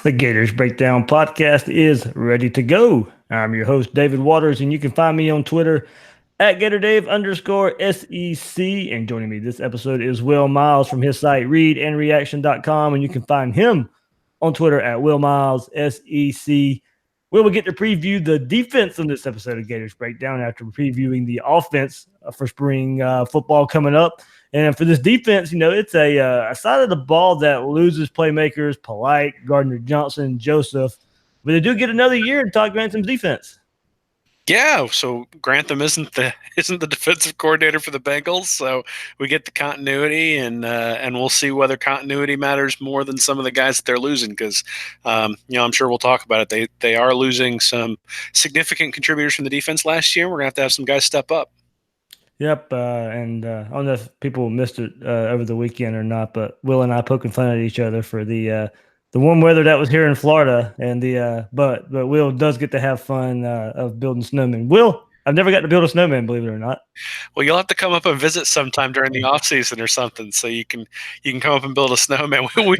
The Gators Breakdown podcast is ready to go. I'm your host, David Waters, and you can find me on Twitter at GatorDave_SEC. And joining me this episode is Will Miles from his site, readandreaction.com. And you can find him on Twitter at Will Miles SEC. Will get to preview the defense on this episode of Gators Breakdown after previewing the offense for spring football coming up. And for this defense, it's a side of the ball that loses playmakers, Polite, Gardner Johnson, Joseph, but they do get another year to Todd Grantham's defense. Yeah, so Grantham isn't the defensive coordinator for the Bengals, so we get the continuity, and we'll see whether continuity matters more than some of the guys that they're losing. Because I'm sure we'll talk about it. They are losing some significant contributors from the defense last year. We're gonna have to have some guys step up. Yep, and I don't know if people missed it over the weekend or not, but Will and I poking fun at each other for the warm weather that was here in Florida, and but Will does get to have fun of building snowmen. Will, I've never got to build a snowman, believe it or not. Well, you'll have to come up and visit sometime during the off season or something, so you can come up and build a snowman. We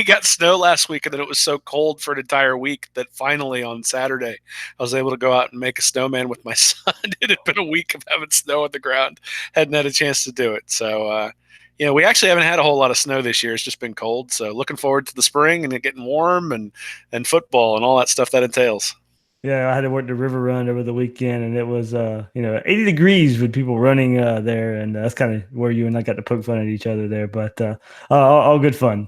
got snow last week, and then it was so cold for an entire week that finally on Saturday I was able to go out and make a snowman with my son. It had been a week of having snow on the ground, hadn't had a chance to do it. So we actually haven't had a whole lot of snow this year. It's just been cold. So looking forward to the spring and it getting warm and football and all that stuff that entails. Yeah, I had to work the river run over the weekend, and it was 80 degrees with people running there, and that's kind of where you and I got to poke fun at each other there. But all good fun.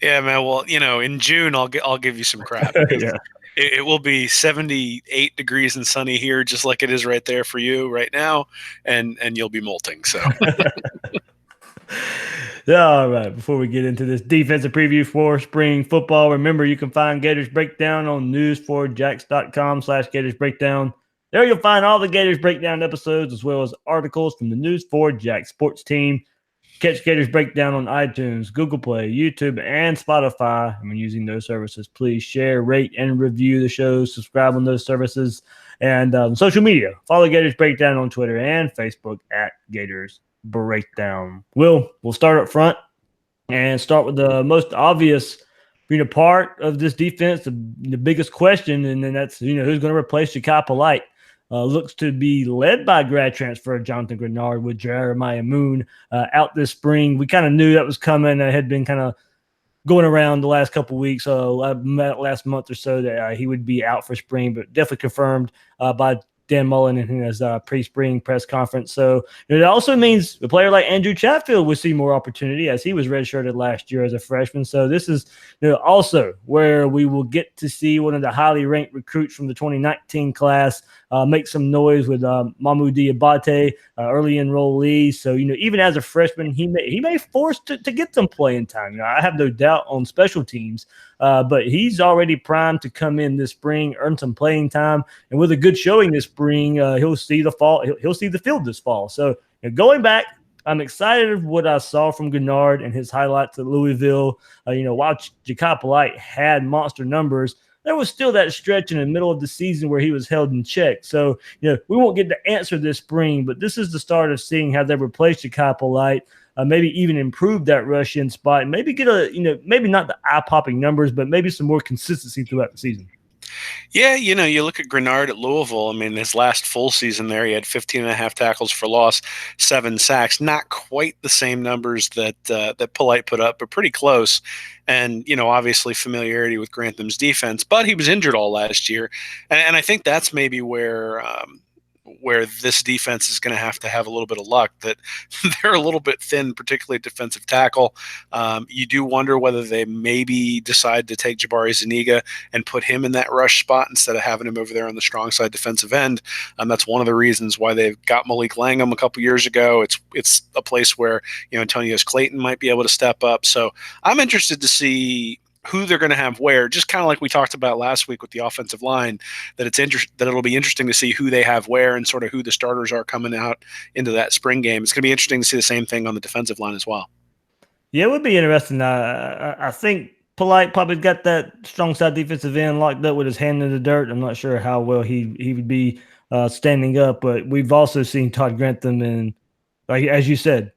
Yeah, man. Well, in June I'll give you some crap. Yeah. It will be 78 degrees and sunny here, just like it is right there for you right now, and you'll be molting. So. All right. Before we get into this defensive preview for spring football, remember you can find Gators Breakdown on news4jax.com/Gators Breakdown. There you'll find all the Gators Breakdown episodes as well as articles from the News4Jax sports team. Catch Gators Breakdown on iTunes, Google Play, YouTube, and Spotify. And when using those services, please share, rate, and review the shows. Subscribe on those services. And social media. Follow Gators Breakdown on Twitter and Facebook at Gators Breakdown. We'll start up front and start with the most obvious part of this defense, the biggest question, and then that's who's going to replace Ja'Kai Polite. Looks to be led by grad transfer Jonathan Grenard with Jeremiah Moon out this spring. We kind of knew that was coming. It had been kind of going around the last couple of weeks, last month or so, that he would be out for spring, but definitely confirmed by Dan Mullen in his pre-spring press conference. So it also means a player like Andrew Chatfield would see more opportunity as he was redshirted last year as a freshman. So this is also where we will get to see one of the highly ranked recruits from the 2019 class make some noise with Mamu Diabate, early enrollee. So even as a freshman, he may force to get some playing time. I have no doubt on special teams. But he's already primed to come in this spring, earn some playing time, and with a good showing this spring, he'll see the fall. He'll see the field this fall. So going back, I'm excited of what I saw from Gennard and his highlights at Louisville. While Ja'Kai Polite had monster numbers, there was still that stretch in the middle of the season where he was held in check. So we won't get the answer this spring, but this is the start of seeing how they replace Ja'Kai Polite. Maybe even improve that rush-in spot, and maybe get maybe not the eye-popping numbers, but maybe some more consistency throughout the season. Yeah, you look at Grenard at Louisville. I mean, his last full season there, he had 15 and a half tackles for loss, 7 sacks. Not quite the same numbers that Polite put up, but pretty close. And, obviously familiarity with Grantham's defense, but he was injured all last year. And I think that's maybe where this defense is going to have a little bit of luck, that they're a little bit thin, particularly at defensive tackle. You do wonder whether they maybe decide to take Jabari Zuniga and put him in that rush spot instead of having him over there on the strong side defensive end. That's one of the reasons why they've got Malik Langham a couple years ago. It's a place where Antonius Clayton might be able to step up. So I'm interested to see who they're going to have where, just kind of like we talked about last week with the offensive line, that it'll be interesting to see who they have where and sort of who the starters are coming out into that spring game. It's going to be interesting to see the same thing on the defensive line as well. Yeah, it would be interesting. I think Polite probably got that strong side defensive end locked up with his hand in the dirt. I'm not sure how well he would be standing up, but we've also seen Todd Grantham and, like as you said,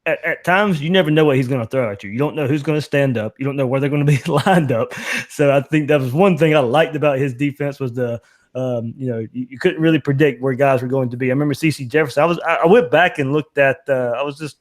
at times you never know what he's going to throw at you. You don't know who's going to stand up. You don't know where they're going to be lined up. So I think that was one thing I liked about his defense was you couldn't really predict where guys were going to be. I remember CC Jefferson. I went back and looked at. I was just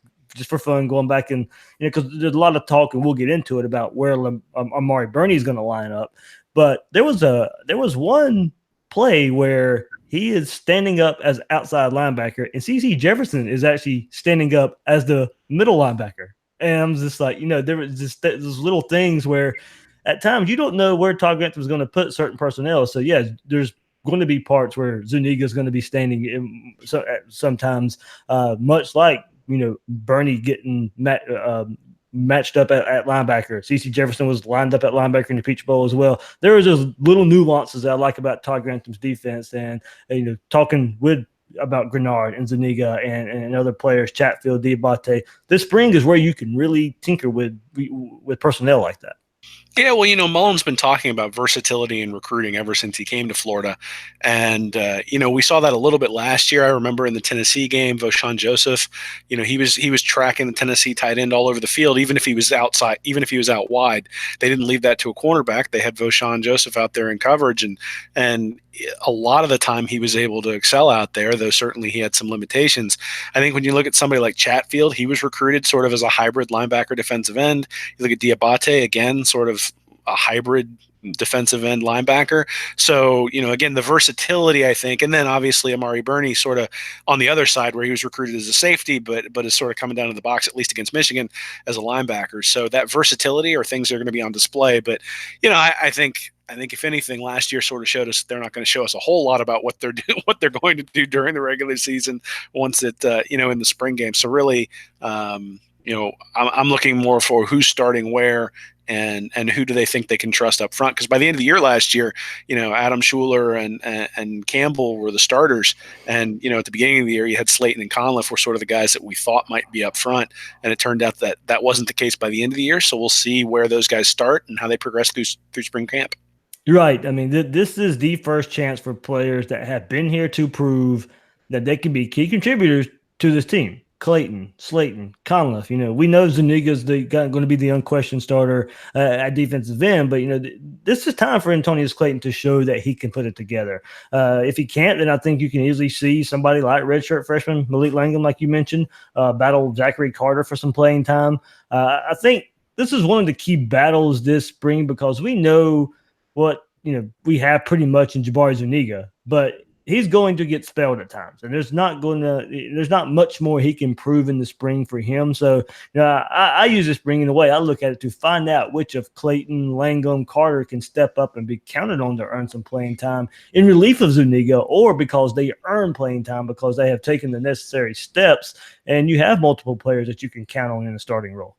for fun going back and because there's a lot of talk and we'll get into it about where Amari Bernie is going to line up. But there was one play where he is standing up as outside linebacker, and CC Jefferson is actually standing up as the middle linebacker. And I'm just like, there was just those little things where at times you don't know where Todd Grantham is going to put certain personnel. So, yeah, there's going to be parts where Zuniga is going to be standing in, sometimes, much like, Bernie getting matched up at linebacker. CC Jefferson was lined up at linebacker in the Peach Bowl as well. There was those little nuances that I like about Todd Grantham's defense, and talking about Grenard and Zuniga and other players, Chatfield, Diabate. This spring is where you can really tinker with personnel like that. Yeah, well, Mullen's been talking about versatility in recruiting ever since he came to Florida. And, we saw that a little bit last year. I remember in the Tennessee game, Voshawn Joseph, he was tracking the Tennessee tight end all over the field, even if he was outside, even if he was out wide. They didn't leave that to a cornerback. They had Voshawn Joseph out there in coverage. And a lot of the time he was able to excel out there, though certainly he had some limitations. I think when you look at somebody like Chatfield, he was recruited sort of as a hybrid linebacker defensive end. You look at Diabate, again, sort of a hybrid defensive end linebacker. So, again, the versatility, I think, and then obviously Amari Bernie sort of on the other side where he was recruited as a safety, but is sort of coming down to the box, at least against Michigan, as a linebacker. So that versatility are things that are going to be on display. But, I think if anything, last year sort of showed us they're not going to show us a whole lot about what they're going to do during the regular season once it, in the spring game. So really, I'm looking more for who's starting where and who do they think they can trust up front. Because by the end of the year last year, Adam Schuler and Campbell were the starters. And, at the beginning of the year, you had Slayton and Conliffe were sort of the guys that we thought might be up front. And it turned out that wasn't the case by the end of the year. So we'll see where those guys start and how they progress through spring camp. You're right. I mean, this is the first chance for players that have been here to prove that they can be key contributors to this team. Clayton, Slayton, Conliffe. We know Zuniga's going to be the unquestioned starter at defensive end, but this is time for Antonius Clayton to show that he can put it together. If he can't, then I think you can easily see somebody like redshirt freshman Malik Langham, like you mentioned, battle Zachary Carter for some playing time. I think this is one of the key battles this spring because we know what we have pretty much in Jabari Zuniga, but he's going to get spelled at times, and there's not much more he can prove in the spring for him. So I use this spring in a way I look at it to find out which of Clayton, Langham, Carter can step up and be counted on to earn some playing time in relief of Zuniga, or because they earn playing time because they have taken the necessary steps, and you have multiple players that you can count on in a starting role.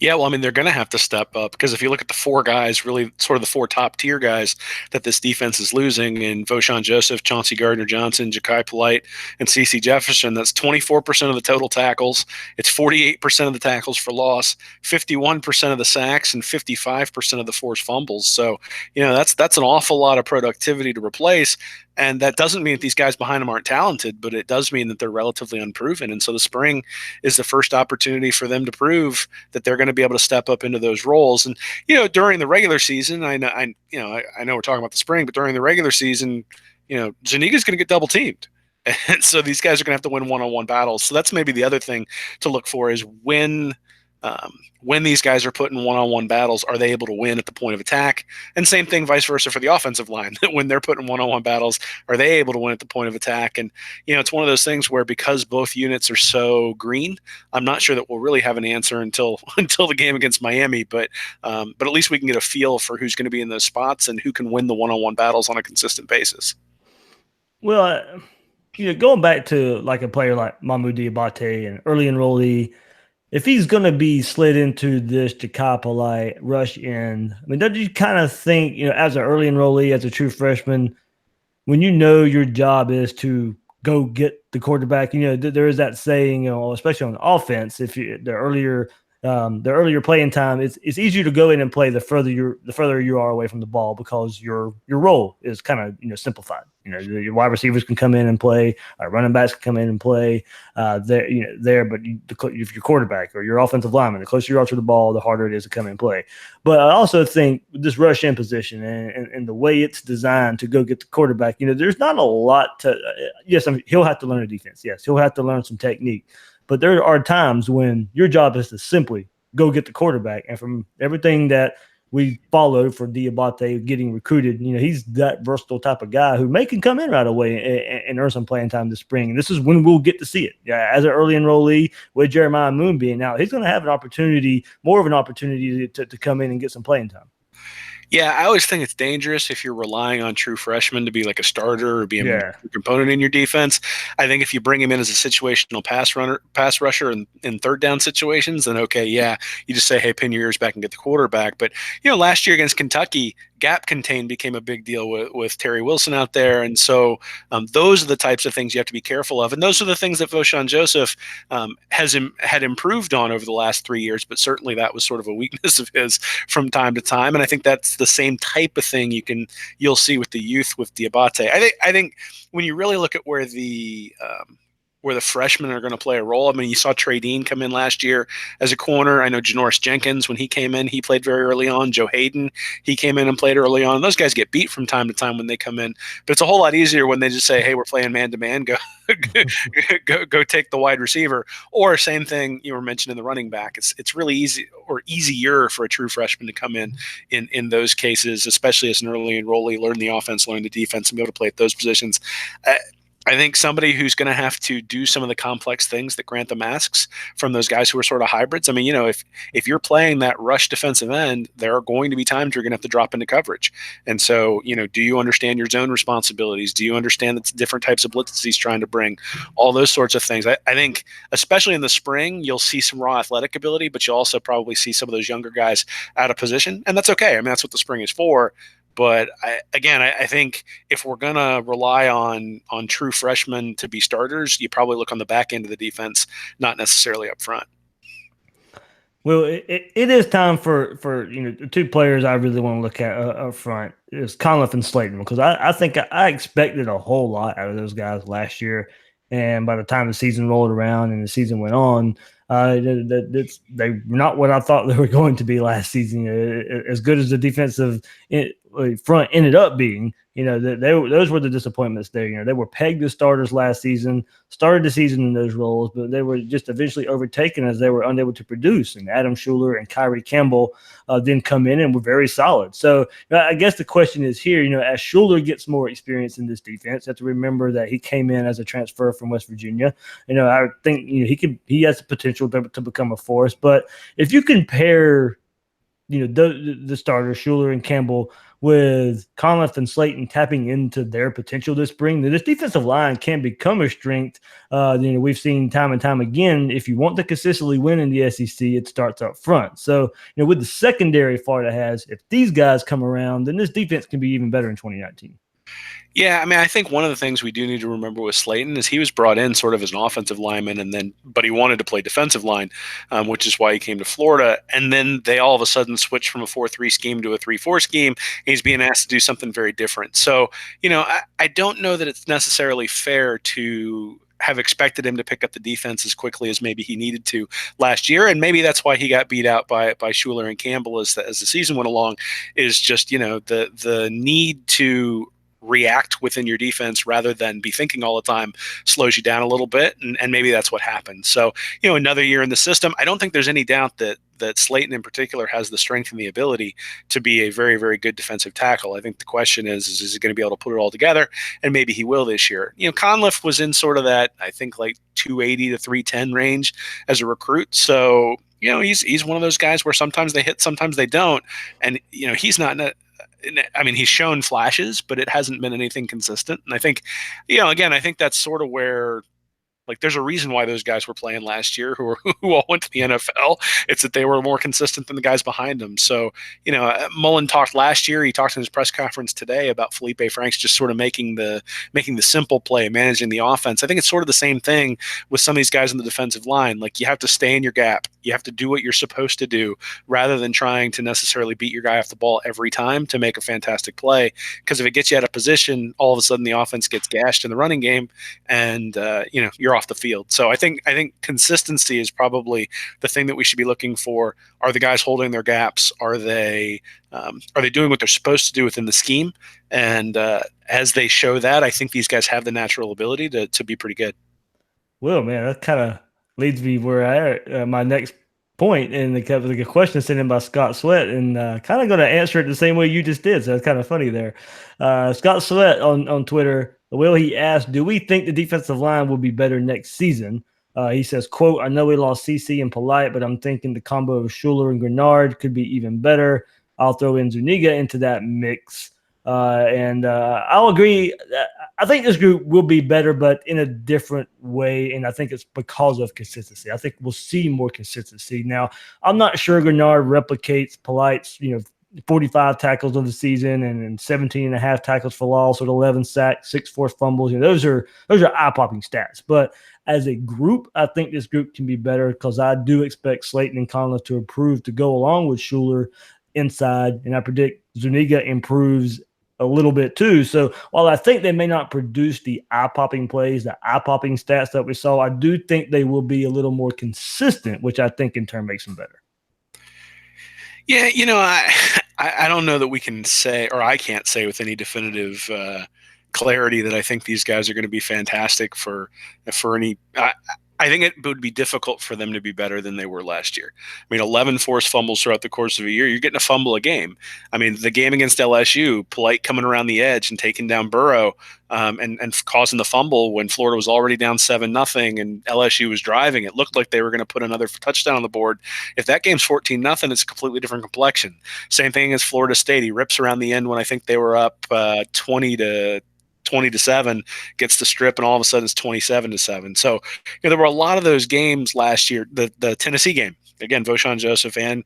Yeah, well, I mean, they're going to have to step up because if you look at the four guys, really sort of the four top tier guys that this defense is losing in Voshawn Joseph, Chauncey Gardner-Johnson, Ja'Kai Polite, and CC Jefferson, that's 24% of the total tackles. It's 48% of the tackles for loss, 51% of the sacks, and 55% of the forced fumbles. So, that's an awful lot of productivity to replace. And that doesn't mean that these guys behind them aren't talented, but it does mean that they're relatively unproven. And so the spring is the first opportunity for them to prove that they're going to be able to step up into those roles. And, during the regular season, I know we're talking about the spring, but during the regular season, Zuniga's going to get double teamed. And so these guys are going to have to win one-on-one battles. So that's maybe the other thing to look for is when these guys are put in one-on-one battles, are they able to win at the point of attack? And same thing, vice versa for the offensive line. When they're put in one-on-one battles, are they able to win at the point of attack? And, it's one of those things where because both units are so green, I'm not sure that we'll really have an answer until the game against Miami. But at least we can get a feel for who's going to be in those spots and who can win the one-on-one battles on a consistent basis. Well, going back to like a player like Mahmoud Diabate, an early enrollee, if he's going to be slid into this Ja'Kai Polite rush in, I mean, don't you kind of think, as an early enrollee, as a true freshman, when your job is to go get the quarterback, there is that saying, especially on offense, if the earlier the earlier playing time, it's easier to go in and play the further you are away from the ball because your role is kind of simplified. Your wide receivers can come in and play, running backs can come in and play but if your quarterback or your offensive lineman, the closer you are to the ball, the harder it is to come in and play. But I also think this rush in position and the way it's designed to go get the quarterback, there's not a lot to. Yes, he'll have to learn a defense. Yes, he'll have to learn some technique. But there are times when your job is to simply go get the quarterback. And from everything that we followed for Diabate getting recruited, he's that versatile type of guy who can come in right away and earn some playing time this spring. And this is when we'll get to see it. Yeah, as an early enrollee with Jeremiah Moonbeam. Now he's going to have more of an opportunity to come in and get some playing time. Yeah, I always think it's dangerous if you're relying on true freshmen to be like a starter or be a component in your defense. I think if you bring him in as a situational pass rusher in third down situations, then okay, yeah, you just say, hey, pin your ears back and get the quarterback. But last year against Kentucky, gap contain became a big deal with Terry Wilson out there, and so those are the types of things you have to be careful of, and those are the things that Voshon Joseph had improved on over the last 3 years. But certainly that was sort of a weakness of his from time to time, and I think that's the same type of thing you'll see with the youth with Diabate. I think when you really look at where the freshmen are going to play a role. I mean, you saw Trey Dean come in last year as a corner. I know Janoris Jenkins, when he came in, he played very early on. Joe Hayden, he came in and played early on. Those guys get beat from time to time when they come in, but it's a whole lot easier when they just say, hey, we're playing man-to-man, go take the wide receiver. Or same thing you were mentioning the running back. It's really easy or easier for a true freshman to come in those cases, especially as an early enrollee, learn the offense, learn the defense, and be able to play at those positions. I think somebody who's going to have to do some of the complex things that Grantham asks from those guys who are sort of hybrids. I mean, if you're playing that rush defensive end, there are going to be times you're going to have to drop into coverage. And so, do you understand your zone responsibilities? Do you understand the different types of blitzes he's trying to bring? All those sorts of things. I think, especially in the spring, you'll see some raw athletic ability, but you'll also probably see some of those younger guys out of position. And that's okay. I mean, that's what the spring is for. But I think if we're going to rely on true freshmen to be starters, you probably look on the back end of the defense, not necessarily up front. Well, it is time for the two players I really want to look at up front is Conliffe and Slayton, because I think I expected a whole lot out of those guys last year. And by the time the season rolled around and the season went on, they're not what I thought they were going to be last season. As good as the defensive front ended up being, those were the disappointments there. They were pegged as starters last season, started the season in those roles, but they were just eventually overtaken as they were unable to produce. And Adam Schuler and Kyrie Campbell then come in and were very solid. So I guess the question is here, as Schuler gets more experience in this defense, you have to remember that he came in as a transfer from West Virginia. I think he has the potential to become a force. But if you compare the starters, Schuler and Campbell, with Conliffe and Slayton tapping into their potential this spring, this defensive line can become a strength. We've seen time and time again, if you want to consistently win in the SEC, it starts up front. So, with the secondary part it has, if these guys come around, then this defense can be even better in 2019. Yeah, I mean, I think one of the things we do need to remember with Slayton is he was brought in sort of as an offensive lineman, but he wanted to play defensive line, which is why he came to Florida. And then they all of a sudden switched from a 4-3 scheme to a 3-4 scheme. And he's being asked to do something very different. So, I don't know that it's necessarily fair to have expected him to pick up the defense as quickly as maybe he needed to last year. And maybe that's why he got beat out by Schuler and Campbell as the season went along, is just, the need to react within your defense rather than be thinking all the time slows you down a little bit. And maybe that's what happened. So, another year in the system, I don't think there's any doubt that Slayton in particular has the strength and the ability to be a very, very good defensive tackle. I think the question is he going to be able to put it all together? And maybe he will this year. Conliffe was in sort of that, I think, like 280 to 310 range as a recruit. So, he's one of those guys where sometimes they hit, sometimes they don't. And, he's not he's shown flashes, but it hasn't been anything consistent. And I think, again, I think that's sort of where Like, there's a reason why those guys were playing last year who all went to the NFL. It's that they were more consistent than the guys behind them. So, Mullen talked last year. He talked in his press conference today about Felipe Franks just sort of making the simple play, managing the offense. I think it's sort of the same thing with some of these guys in the defensive line. Like, you have to stay in your gap. You have to do what you're supposed to do rather than trying to necessarily beat your guy off the ball every time to make a fantastic play. Because if it gets you out of position, all of a sudden the offense gets gashed in the running game, and you're off the field. So I think consistency is probably the thing that we should be looking for. Are the guys holding their gaps? Are they doing what they're supposed to do within the scheme? And as they show that, I think these guys have the natural ability to be pretty good. Well, man, that kind of leads me where my next point, and the question sent in by Scott Sweat, and kind of going to answer it the same way you just did. So it's kind of funny there. Scott Sweat on Twitter, he asked, do we think the defensive line will be better next season? He says, quote, I know we lost CC and Polite, but I'm thinking the combo of Schuler and Grenard could be even better. I'll throw in Zuniga into that mix. And I'll agree. I think this group will be better, but in a different way. And I think it's because of consistency. I think we'll see more consistency. Now, I'm not sure Grenard replicates Polite's, 45 tackles of the season and 17 and a half tackles for loss with 11 sacks, 6 forced fumbles. Those are eye-popping stats. But as a group, I think this group can be better because I do expect Slayton and Conlon to improve to go along with Schuler inside. And I predict Zuniga improves a little bit too. So while I think they may not produce the eye-popping plays, the eye-popping stats that we saw, I do think they will be a little more consistent, which I think in turn makes them better. Yeah, I don't know that we can say, or I can't say with any definitive clarity that I think these guys are going to be fantastic for any. I think it would be difficult for them to be better than they were last year. I mean, 11 forced fumbles throughout the course of a year. You're getting a fumble a game. I mean, the game against LSU, Polite coming around the edge and taking down Burrow and causing the fumble when Florida was already down 7-0 and LSU was driving. It looked like they were going to put another touchdown on the board. If that game's 14-0, it's a completely different complexion. Same thing as Florida State. He rips around the end when I think they were up 20-7, gets the strip, and all of a sudden it's 27-7. So there were a lot of those games last year. The Tennessee game, again, Voshon Joseph and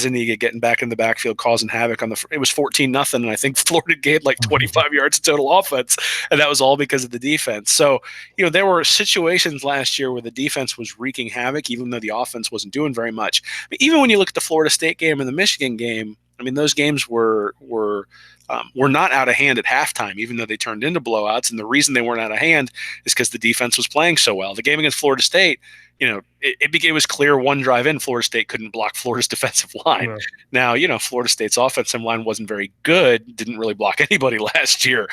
Zuniga getting back in the backfield, causing havoc it was 14-0, and I think Florida gained like 25 yards of total offense, and that was all because of the defense. So there were situations last year where the defense was wreaking havoc, even though the offense wasn't doing very much. But even when you look at the Florida State game and the Michigan game, I mean, those games were not out of hand at halftime, even though they turned into blowouts. And the reason they weren't out of hand is because the defense was playing so well. The game against Florida State, it was clear one drive in, Florida State couldn't block Florida's defensive line. Right. Now, Florida State's offensive line wasn't very good, didn't really block anybody last year.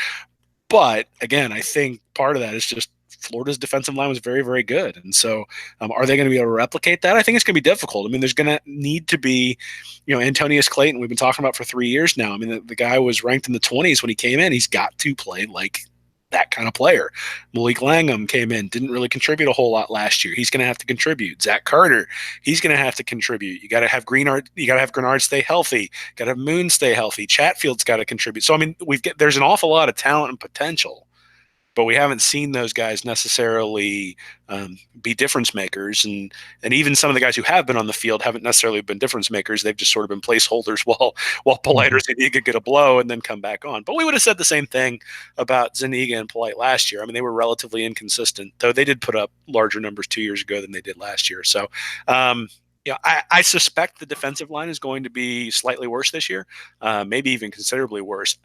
But again, I think part of that is just Florida's defensive line was very, very good. And so are they going to be able to replicate that? I think it's going to be difficult. I mean, there's going to need to be, Antonius Clayton, we've been talking about for 3 years now. I mean, the guy was ranked in the 20s when he came in. He's got to play like that kind of player. Malik Langham came in, didn't really contribute a whole lot last year. He's going to have to contribute. Zach Carter, he's going to have to contribute. You got to have Grenard stay healthy. Got to have Moon stay healthy. Chatfield's got to contribute. So, I mean, there's an awful lot of talent and potential, but we haven't seen those guys necessarily be difference makers. And even some of the guys who have been on the field haven't necessarily been difference makers. They've just sort of been placeholders while Polite or Zuniga get a blow and then come back on. But we would have said the same thing about Zuniga and Polite last year. I mean, they were relatively inconsistent, though they did put up larger numbers 2 years ago than they did last year. So, I suspect the defensive line is going to be slightly worse this year, maybe even considerably worse.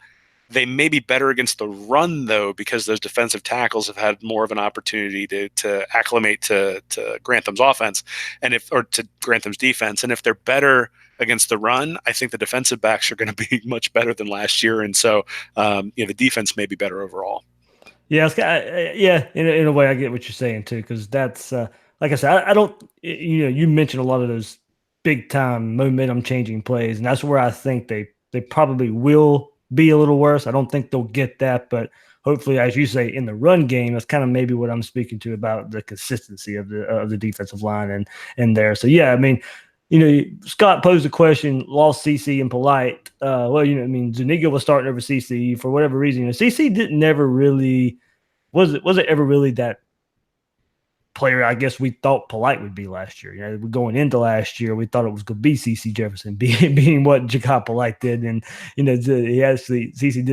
They may be better against the run, though, because those defensive tackles have had more of an opportunity to acclimate to Grantham's offense or to Grantham's defense. And if they're better against the run, I think the defensive backs are going to be much better than last year. And so, the defense may be better overall. Yeah, in a way, I get what you're saying, too, because that's like I said, I don't, you mentioned a lot of those big time momentum changing plays, and that's where I think they probably will be a little worse. I don't think they'll get that, but hopefully, as you say, in the run game, that's kind of maybe what I'm speaking to about the consistency of the defensive line and there. So yeah, I mean, Scott posed the question, lost CC and Polite. Zuniga was starting over CC for whatever reason. CC didn't never really wasn't ever really that player I guess we thought Polite would be last year. Going into last year, we thought it was going to be CC Jefferson being what Ja'Kai Polite did, and CC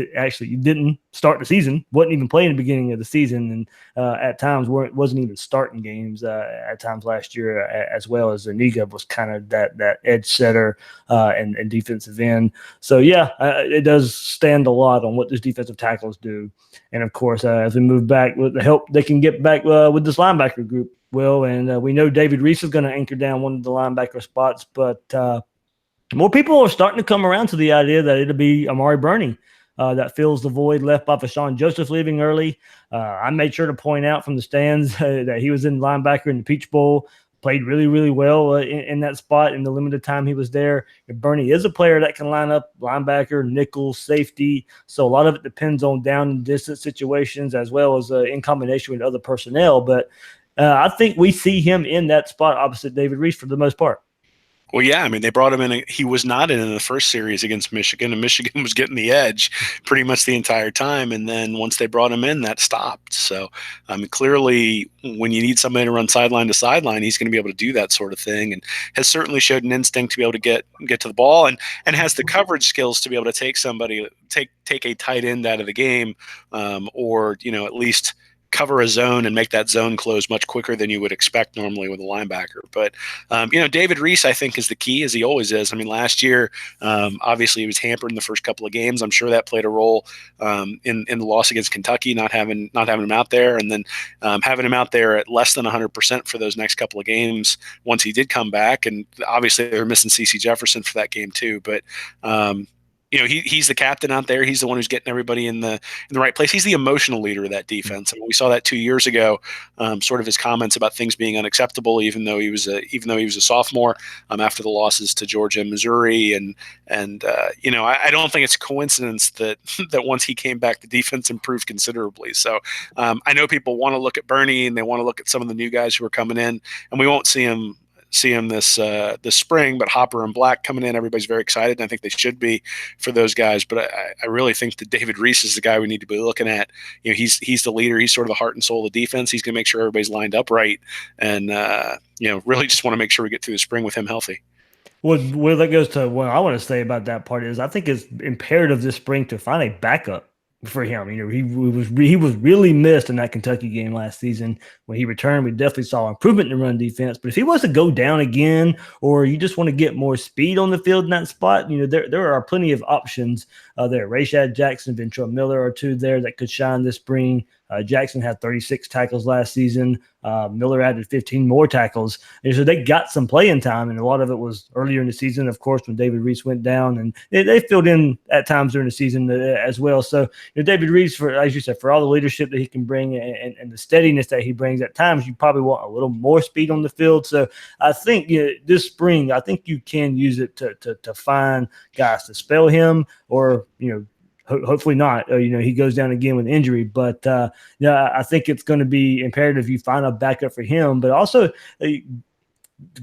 didn't start the season, wasn't even playing the beginning of the season, and at times wasn't even starting games at times last year, as well as Zuniga was kind of that edge setter and defensive end. So yeah, it does stand a lot on what those defensive tackles do. And of course, as we move back with the help they can get back with this linebacker group, and we know David Reese is going to anchor down one of the linebacker spots, but more people are starting to come around to the idea that it'll be Amari Bernie that fills the void left by Fashawn Joseph leaving early. I made sure to point out from the stands that he was in linebacker in the Peach Bowl, played really, really well in that spot in the limited time he was there. Bernie is a player that can line up linebacker, nickel, safety. So a lot of it depends on down and distance situations as well as in combination with other personnel. But I think we see him in that spot opposite David Reese for the most part. Well, yeah, I mean, they brought him in. He was not in the first series against Michigan, and Michigan was getting the edge pretty much the entire time. And then once they brought him in, that stopped. So, I mean, clearly, when you need somebody to run sideline to sideline, he's going to be able to do that sort of thing, and has certainly showed an instinct to be able to get to the ball, and has the coverage skills to be able to take a tight end out of the game, or at least cover a zone and make that zone close much quicker than you would expect normally with a linebacker. But, David Reese, I think, is the key, as he always is. I mean, last year, obviously he was hampered in the first couple of games. I'm sure that played a role in the loss against Kentucky, not having him out there, and then having him out there at less than 100% for those next couple of games once he did come back. And obviously they were missing CC Jefferson for that game too. But, he's the captain out there. He's the one who's getting everybody in the right place. He's the emotional leader of that defense. I mean, we saw that 2 years ago. Sort of his comments about things being unacceptable, even though he was a sophomore after the losses to Georgia and Missouri, and I don't think it's a coincidence that once he came back, the defense improved considerably. So I know people want to look at Bernie and they want to look at some of the new guys who are coming in, and we won't see him this spring, but Hopper and Black coming in, everybody's very excited, and I think they should be for those guys. But I really think that David Reese is the guy we need to be looking at. He's the leader. He's sort of the heart and soul of the defense. He's going to make sure everybody's lined up right, and really just want to make sure we get through the spring with him healthy. Well, where that goes to what I want to say about that part is I think it's imperative this spring to find a backup for him. He was really missed in that Kentucky game last season. When he returned, we definitely saw improvement in the run defense. But if he was to go down again, or you just want to get more speed on the field in that spot, there are plenty of options there. Rashad Jackson, Ventrell Miller are two there that could shine this spring. Jackson had 36 tackles last season. Miller added 15 more tackles. And so they got some playing time, and a lot of it was earlier in the season, of course, when David Reese went down, and they filled in at times during the season as well. So David Reese, as you said, for all the leadership that he can bring and the steadiness that he brings, at times you probably want a little more speed on the field. So I think this spring, I think you can use it to find guys to spell him, or hopefully not. He goes down again with injury, but I think it's going to be imperative you find a backup for him, but also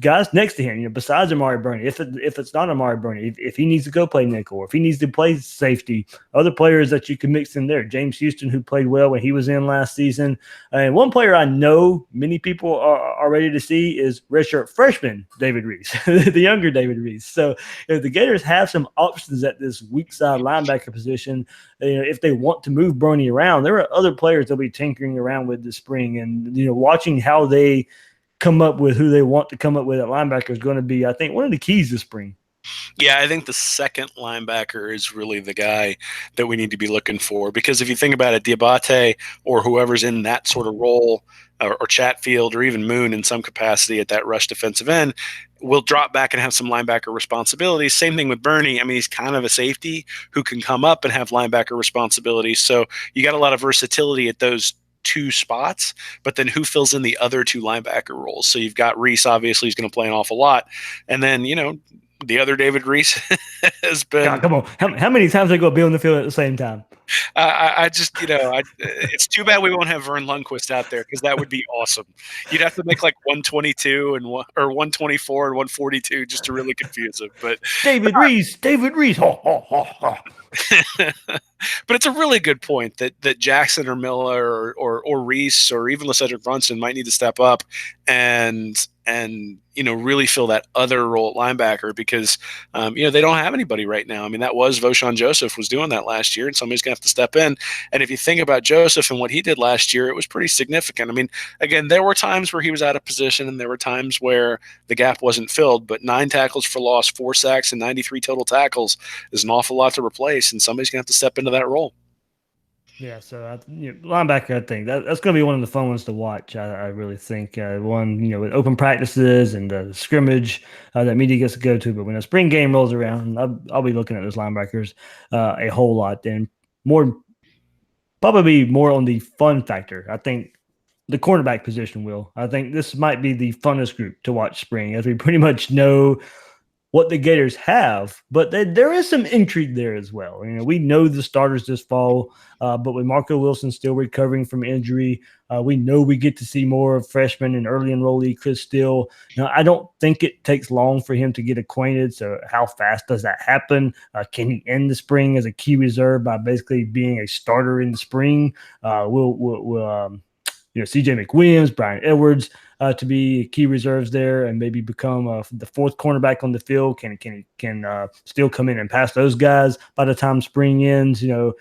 guys next to him, besides Amari Bernie, if it's not Amari Bernie, if he needs to go play nickel, or if he needs to play safety, other players that you can mix in there. James Houston, who played well when he was in last season. And one player I know many people are ready to see is redshirt freshman David Reese, the younger David Reese. So if the Gators have some options at this weak side linebacker position, if they want to move Bernie around, there are other players they'll be tinkering around with this spring. And, watching how they come up with who they want to come up with at linebacker is going to be, I think, one of the keys this spring. Yeah, I think the second linebacker is really the guy that we need to be looking for, because if you think about it, Diabate or whoever's in that sort of role, or Chatfield, or even Moon in some capacity at that rush defensive end, will drop back and have some linebacker responsibilities. Same thing with Bernie. I mean, he's kind of a safety who can come up and have linebacker responsibilities. So you got a lot of versatility at those two spots, but then who fills in the other two linebacker roles? So you've got Reese, obviously, he's going to play an awful lot. And then, the other David Reese has been. God, come on. How many times they go be on the field at the same time? I just, it's too bad we won't have Vern Lundquist out there because that would be awesome. You'd have to make like 122 or 124 and 142 just to really confuse him. But David Reese. Ho, ho, ho, ho. but it's a really good point that Jackson or Miller or Reese or even LaCedric Brunson might need to step up and really fill that other role at linebacker because they don't have anybody right now. I mean, that was Voshon Joseph was doing that last year, and somebody's gonna have to step in. And if you think about Joseph and what he did last year, it was pretty significant. I mean, again, there were times where he was out of position, and there were times where the gap wasn't filled. But 9 tackles for loss, 4 sacks, and 93 total tackles is an awful lot to replace, and somebody's gonna have to step into that role. Yeah, so linebacker, I think that's going to be one of the fun ones to watch. I really think with open practices and the scrimmage that media gets to go to. But when a spring game rolls around, I'll be looking at those linebackers a whole lot. And probably more on the fun factor. I think the cornerback position will. I think this might be the funnest group to watch spring, as we pretty much know what the Gators have, but there is some intrigue there as well. We know the starters this fall, but with Marco Wilson still recovering from injury, we know we get to see more of freshman and early enrollee Chris Steele. I don't think it takes long for him to get acquainted. So how fast does that happen? Can he end the spring as a key reserve by basically being a starter in the spring? Will CJ McWilliams, Brian Edwards to be key reserves there and maybe become the 4th cornerback on the field. Can still come in and pass those guys by the time spring ends, and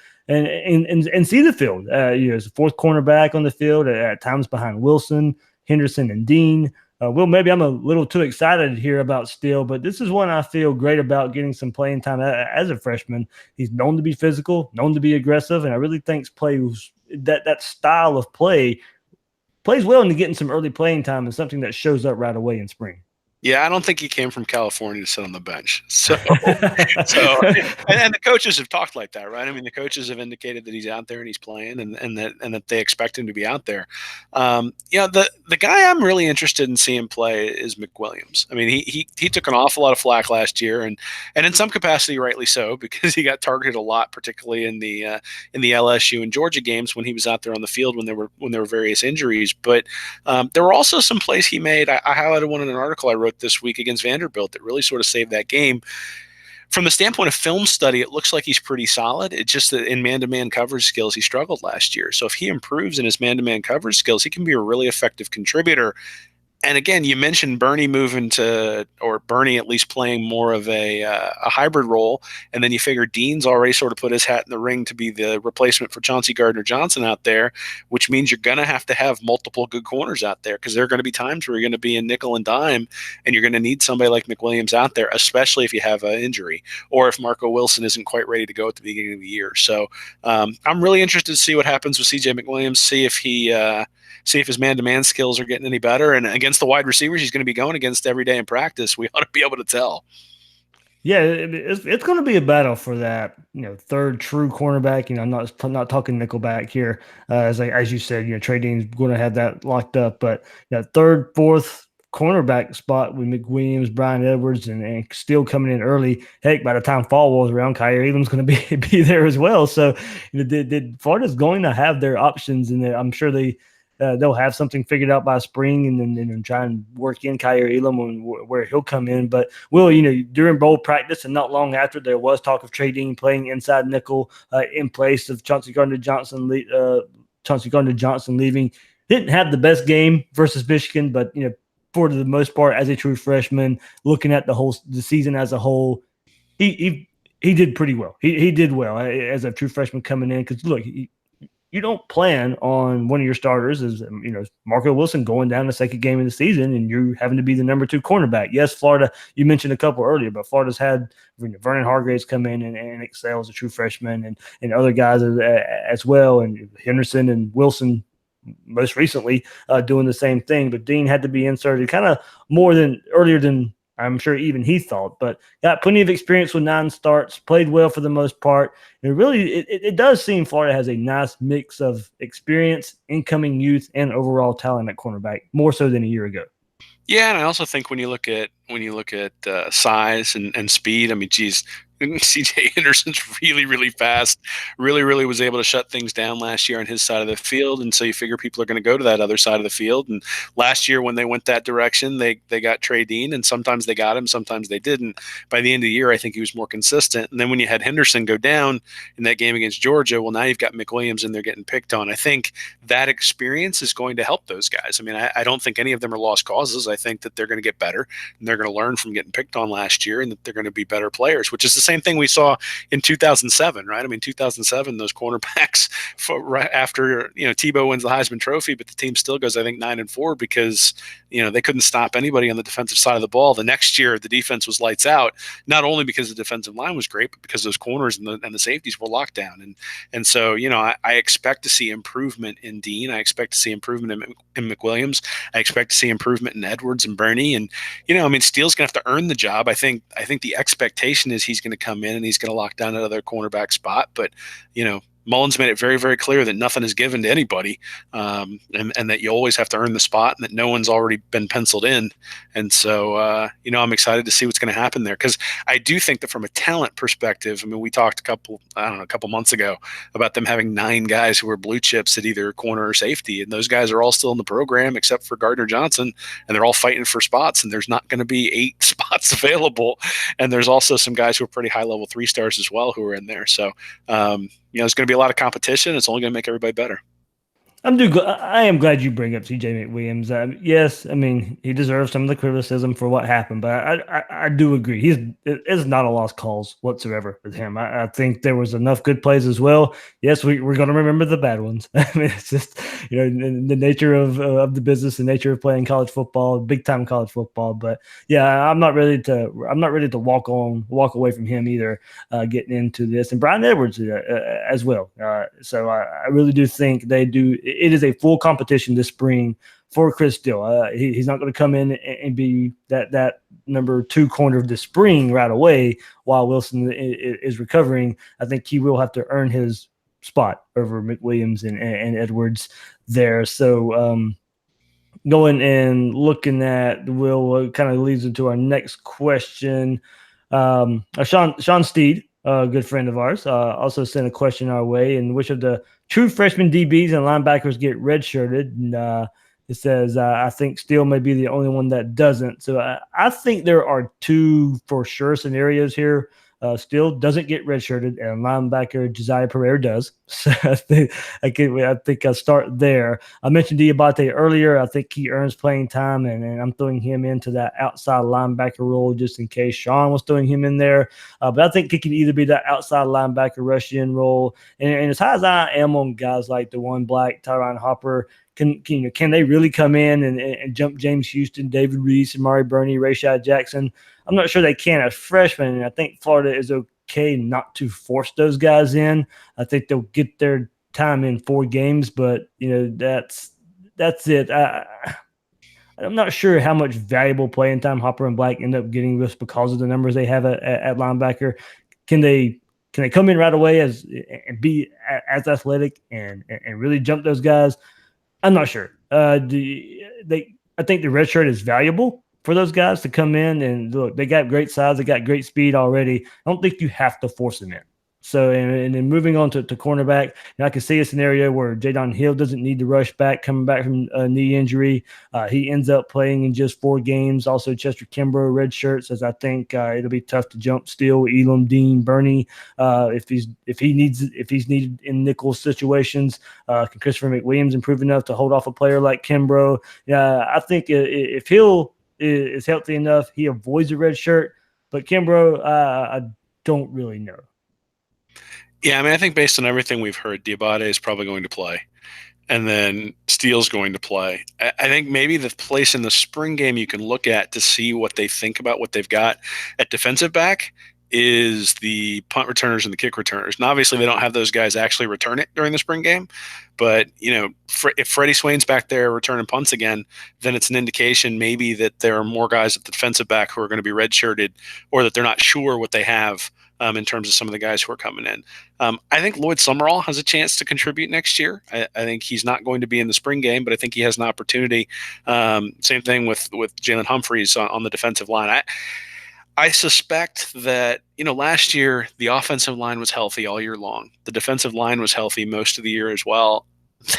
see the field. As a 4th cornerback on the field at times behind Wilson, Henderson, and Dean. Maybe I'm a little too excited here about Steele, but this is one I feel great about getting some playing time as a freshman. He's known to be physical, known to be aggressive, and I really think that style of play plays well into getting some early playing time and something that shows up right away in spring. Yeah, I don't think he came from California to sit on the bench. So and the coaches have talked like that, right? I mean, the coaches have indicated that he's out there and he's playing, and that they expect him to be out there. The guy I'm really interested in seeing play is McWilliams. I mean, he took an awful lot of flack last year, and in some capacity, rightly so, because he got targeted a lot, particularly in the LSU and Georgia games when he was out there on the field when there were various injuries. But there were also some plays he made. I highlighted one in an article I wrote this week against Vanderbilt that really sort of saved that game. From the standpoint of film study, it looks like he's pretty solid. It's just that in man-to-man coverage skills, he struggled last year. So if he improves in his man-to-man coverage skills, he can be a really effective contributor. And again, you mentioned Bernie Bernie at least playing more of a hybrid role. And then you figure Dean's already sort of put his hat in the ring to be the replacement for Chauncey Gardner-Johnson out there, which means you're going to have multiple good corners out there because there are going to be times where you're going to be in nickel and dime and you're going to need somebody like McWilliams out there, especially if you have an injury or if Marco Wilson isn't quite ready to go at the beginning of the year. So I'm really interested to see what happens with CJ McWilliams, see if his man-to-man skills are getting any better. And against the wide receivers he's going to be going against every day in practice, we ought to be able to tell. Yeah, it's going to be a battle for that, 3rd true cornerback. I'm not talking nickelback here. As you said, Trey Dean's going to have that locked up. But 3rd, 4th cornerback spot with McWilliams, Brian Edwards, and still coming in early. Heck, by the time fall rolls around, Kyer Elam's going to be there as well. So Florida's going to have their options, and I'm sure they'll have something figured out by spring and then try and work in Kyer Elam where he'll come in. But during bowl practice and not long after, there was talk of Trey Dean playing inside nickel in place of Chauncey Gardner-Johnson leaving. Didn't have the best game versus Michigan, but for the most part, as a true freshman, looking at the season as a whole, he did pretty well. He did well as a true freshman coming in because look. You don't plan on one of your starters as Marco Wilson going down the 2nd game of the season and you're having to be the number 2 cornerback. Yes, Florida, you mentioned a couple earlier, but Florida's had Vernon Hargraves come in and excel as a true freshman and other guys as well, and Henderson and Wilson most recently doing the same thing. But Dean had to be inserted kind of more than earlier than I'm sure even he thought, but got plenty of experience with 9 starts, played well for the most part. And really, it does seem Florida has a nice mix of experience, incoming youth, and overall talent at cornerback, more so than a year ago. Yeah, and I also think when you look at when you look at size and speed. I mean, geez, CJ Henderson's really, really fast, really was able to shut things down last year on his side of the field. And so you figure people are going to go to that other side of the field. And last year, when they went that direction, they got Trey Dean, and sometimes they got him, sometimes they didn't. By the end of the year, I think he was more consistent. And then when you had Henderson go down in that game against Georgia, well, now you've got McWilliams and they're getting picked on. I think that experience is going to help those guys. I mean, I don't think any of them are lost causes. I think that they're going to get better and they're going to learn from getting picked on last year, and that they're going to be better players, which is the same thing we saw in 2007, right? I mean, 2007, those cornerbacks right after, Tebow wins the Heisman Trophy, but the team still goes, I think, 9-4 because, they couldn't stop anybody on the defensive side of the ball. The next year, the defense was lights out, not only because the defensive line was great, but because those corners and the safeties were locked down. And so, I expect to see improvement in Dean. I expect to see improvement in McWilliams. I expect to see improvement in Edwards and Bernie. And, Steele's going to have to earn the job. I think the expectation is he's going to come in and he's going to lock down another cornerback spot. But, Mullins made it very, very clear that nothing is given to anybody, and that you always have to earn the spot, and that no one's already been penciled in. And so, I'm excited to see what's going to happen there, because I do think that from a talent perspective, I mean, we talked a couple months ago about them having 9 guys who were blue chips at either corner or safety, and those guys are all still in the program except for Gardner Johnson, and they're all fighting for spots, and there's not going to be 8 spots available. And there's also some guys who are pretty high-level 3-stars as well who are in there. So, there's going to be a lot of competition. It's only going to make everybody better. I am glad you bring up CJ McWilliams. Yes, I mean, he deserves some of the criticism for what happened, but I do agree. It's not a lost cause whatsoever with him. I think there was enough good plays as well. Yes, we're going to remember the bad ones. I mean, it's just, the nature of the business, the nature of playing college football, big time college football. But yeah, I'm not ready to walk away from him either. Getting into this, and Brian Edwards as well. So I really do think they do. It is a full competition this spring for Chris Steele. He's not going to come in and be that number 2 corner of the spring right away while Wilson is recovering. I think he will have to earn his spot over McWilliams and Edwards there. So going and looking at Will kind of leads into our next question. Sean Steed, a good friend of ours, also sent a question our way. And which of the true freshman DBs and linebackers get redshirted? And it says, I think Steele may be the only one that doesn't. So I think there are 2 for sure scenarios here. Steele doesn't get redshirted, and linebacker Josiah Pereira does. So I think I'll start there. I mentioned Diabate earlier. I think he earns playing time, and I'm throwing him into that outside linebacker role just in case Sean was throwing him in there. But I think he can either be that outside linebacker rush-in role. And as high as I am on guys like DeJuan Black, Tyron Hopper, can they really come in and jump James Houston, David Reese, Amari Bernie, Rashad Jackson? I'm not sure they can as freshmen, and I think Florida is okay not to force those guys in. I think they'll get their time in 4 games, but that's it. I'm not sure how much valuable playing time Hopper and Black end up getting just because of the numbers they have at linebacker. Can they come in right away and be as athletic and really jump those guys? I'm not sure. I think the red shirt is valuable for those guys to come in and look. They got great size, they got great speed already. I don't think you have to force them in. So, and then moving on to cornerback, I can see a scenario where Jadon Hill doesn't need to rush back, coming back from a knee injury. He ends up playing in just 4 games. Also, Chester Kimbrough, red shirt, says I think it'll be tough to jump Steele, Elam, Dean, Bernie if he's needed in nickel situations. Can Christopher McWilliams improve enough to hold off a player like Kimbrough? Yeah, I think if Hill is healthy enough, he avoids a red shirt. But Kimbrough, I don't really know. Yeah, I mean, I think based on everything we've heard, Diabate is probably going to play, and then Steele's going to play. I think maybe the place in the spring game you can look at to see what they think about what they've got at defensive back is the punt returners and the kick returners. And obviously they don't have those guys actually return it during the spring game, but if Freddie Swain's back there returning punts again, then it's an indication maybe that there are more guys at the defensive back who are going to be redshirted, or that they're not sure what they have in terms of some of the guys who are coming in. I think Lloyd Summerall has a chance to contribute next year. I think he's not going to be in the spring game, but I think he has an opportunity. Same thing with Jalen Humphries on the defensive line. I suspect that, last year the offensive line was healthy all year long. The defensive line was healthy most of the year as well.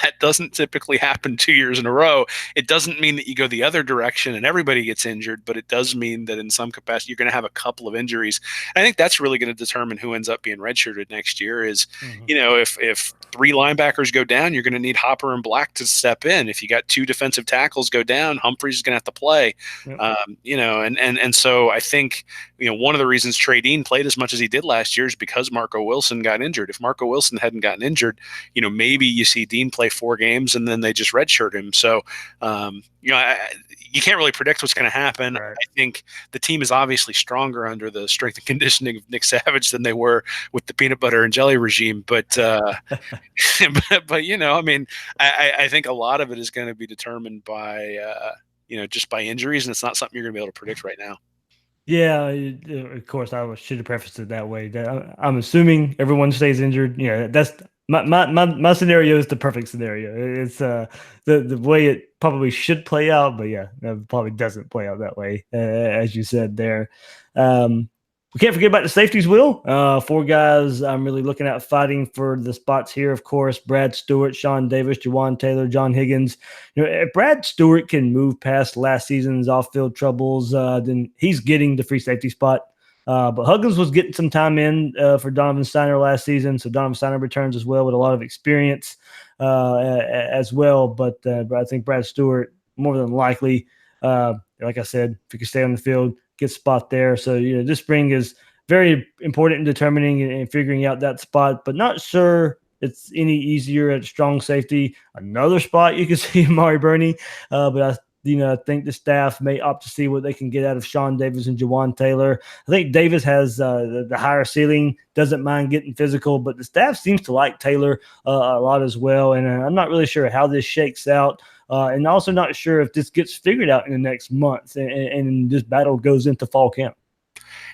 That doesn't typically happen 2 years in a row. It doesn't mean that you go the other direction and everybody gets injured, but it does mean that in some capacity you're going to have a couple of injuries. And I think that's really going to determine who ends up being redshirted next year is, if 3 linebackers go down, you're going to need Hopper and Black to step in. If you got 2 defensive tackles go down, Humphries is going to have to play. Yep. And so I think, one of the reasons Trey Dean played as much as he did last year is because Marco Wilson got injured. If Marco Wilson hadn't gotten injured, maybe you see Dean play 4 games and then they just redshirt him. So, you can't really predict what's going to happen. Right. I think the team is obviously stronger under the strength and conditioning of Nick Savage than they were with the peanut butter and jelly regime. But, I think a lot of it is going to be determined by, just by injuries, and it's not something you're going to be able to predict right now. Yeah, of course. I should have prefaced it that way. I'm assuming everyone stays injured. That's my scenario is the perfect scenario. It's the way it probably should play out, but yeah, it probably doesn't play out that way, as you said there. We can't forget about the safeties, Will. 4 guys I'm really looking at fighting for the spots here. Of course, Brad Stewart, Sean Davis, Jawan Taylor, John Higgins. If Brad Stewart can move past last season's off-field troubles, then he's getting the free safety spot. But Huggins was getting some time in for Donovan Steiner last season, so Donovan Steiner returns as well with a lot of experience as well. But I think Brad Stewart, more than likely, like I said, if he can stay on the field, get spot there. So, this spring is very important in determining and figuring out that spot, but not sure it's any easier at strong safety. Another spot you can see Amari Bernie, but I think the staff may opt to see what they can get out of Sean Davis and Jawan Taylor. I think Davis has the higher ceiling, doesn't mind getting physical, but the staff seems to like Taylor a lot as well. And I'm not really sure how this shakes out. And also not sure if this gets figured out in the next month and this battle goes into fall camp.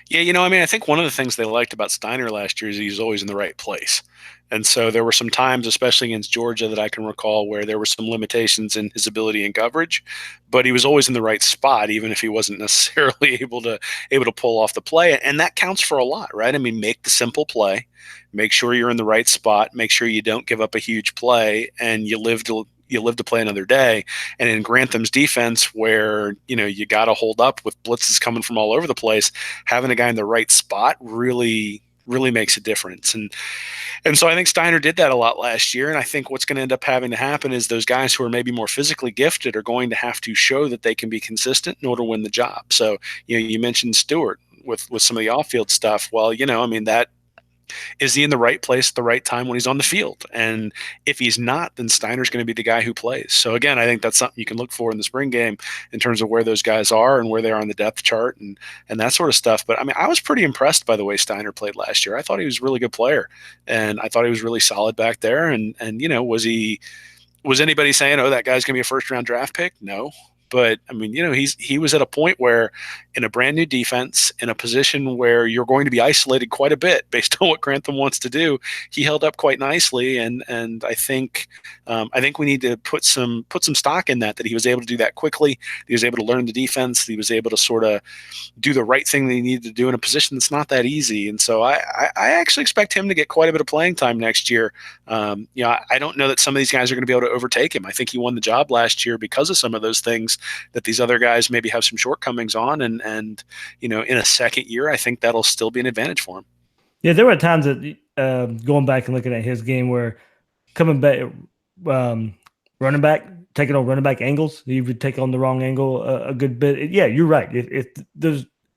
Yeah, I think one of the things they liked about Steiner last year is he's always in the right place. And so there were some times, especially against Georgia, that I can recall where there were some limitations in his ability in coverage, but he was always in the right spot, even if he wasn't necessarily able to pull off the play. And that counts for a lot, right? I mean, make the simple play, make sure you're in the right spot, make sure you don't give up a huge play, and you live to play another day. And in Grantham's defense, where you got to hold up with blitzes coming from all over the place, having a guy in the right spot really makes a difference. And so I think Steiner did that a lot last year. And I think what's going to end up having to happen is those guys who are maybe more physically gifted are going to have to show that they can be consistent in order to win the job. So, you mentioned Stewart with some of the off-field stuff. Well, that is he in the right place at the right time when he's on the field? And if he's not, then Steiner's going to be the guy who plays. So again, I think that's something you can look for in the spring game in terms of where those guys are and where they are on the depth chart and that sort of stuff. But I mean, I was pretty impressed by the way Steiner played last year. I thought he was a really good player, and I thought he was really solid back there. And was anybody saying, oh, that guy's going to be a first round draft pick? No. But I mean, he was at a point where in a brand new defense, in a position where you're going to be isolated quite a bit based on what Grantham wants to do, he held up quite nicely. And I think we need to put some stock in that he was able to do that quickly. He was able to learn the defense. He was able to sort of do the right thing that he needed to do in a position that's not that easy. And so I actually expect him to get quite a bit of playing time next year. I don't know that some of these guys are going to be able to overtake him. I think he won the job last year because of some of those things that these other guys maybe have some shortcomings on. And in a second year, I think that'll still be an advantage for him. Yeah, there were times that going back and looking at his game where coming back, running back, taking on running back angles, he would take on the wrong angle a good bit. Yeah, you're right.